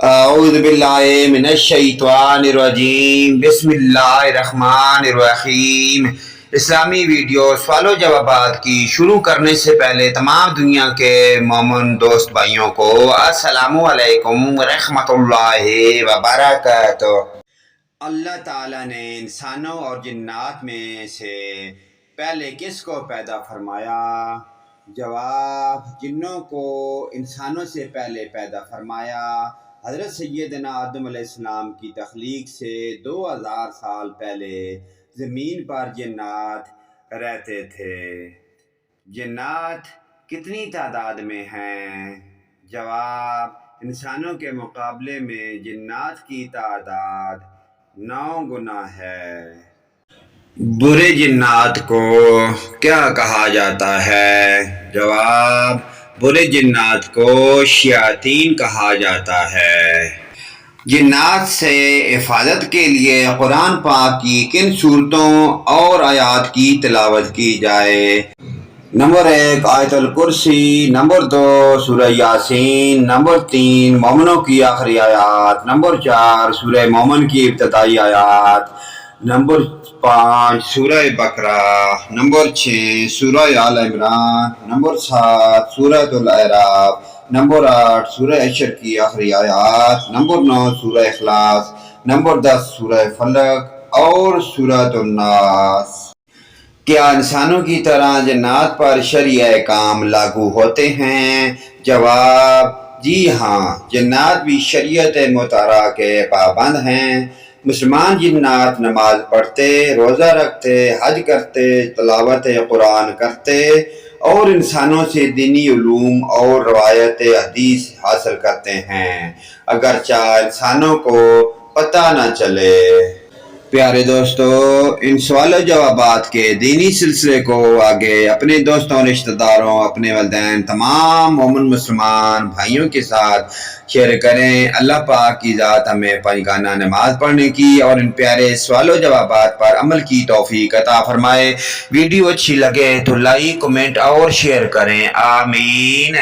اعوذ باللہ من الشیطان الرجیم، بسم اللہ الرحمن الرحیم۔ اسلامی ویڈیو سوال و جوابات کی شروع کرنے سے پہلے تمام دنیا کے مومن دوست بھائیوں کو السلام علیکم ورحمۃ اللہ وبرکاتہ۔ اللہ تعالیٰ نے انسانوں اور جنات میں سے پہلے کس کو پیدا فرمایا؟ جواب: جنوں کو انسانوں سے پہلے پیدا فرمایا۔ حضرت سیدنا آدم علیہ السلام کی تخلیق سے 2000 سال پہلے زمین پر جنات رہتے تھے۔ جنات کتنی تعداد میں ہیں؟ جواب: انسانوں کے مقابلے میں جنات کی تعداد 9 گنا ہے۔ برے جنات کو کیا کہا جاتا ہے؟ جواب: برے جنات کو شیاطین کہا جاتا ہے۔ جنات سے حفاظت کے لیے قرآن پاک کی کن صورتوں اور آیات کی تلاوت کی جائے؟ نمبر 1 آیت الکرسی، نمبر 2 سورہ یاسین، نمبر 3 مومنوں کی آخری آیات، نمبر 4 سورہ مومن کی ابتدائی آیات، نمبر 5 سورہ بقرہ، نمبر 6 سورہ آل عمران، نمبر 7 سورہ الاعراف، نمبر 8 سورہ حشر کی آخری آیات، نمبر 9 سورہ اخلاص، نمبر 10 سورہ فلق اور سورہ الناس۔ کیا انسانوں کی طرح جنات پر شرعی احکام لاگو ہوتے ہیں؟ جواب: جی ہاں، جنات بھی شریعت مطہرہ کے پابند ہیں۔ مسلمان جنات نماز پڑھتے، روزہ رکھتے، حج کرتے، تلاوت قرآن کرتے اور انسانوں سے دینی علوم اور روایت حدیث حاصل کرتے ہیں، اگرچہ انسانوں کو پتہ نہ چلے۔ پیارے دوستو، ان سوال و جوابات کے دینی سلسلے کو آگے اپنے دوستوں، رشتہ داروں، اپنے والدین، تمام مومن مسلمان بھائیوں کے ساتھ شیئر کریں۔ اللہ پاک کی ذات ہمیں پنجگانہ نماز پڑھنے کی اور ان پیارے سوال و جوابات پر عمل کی توفیق عطا فرمائے۔ ویڈیو اچھی لگے تو لائک، کمنٹ اور شیئر کریں، آمین۔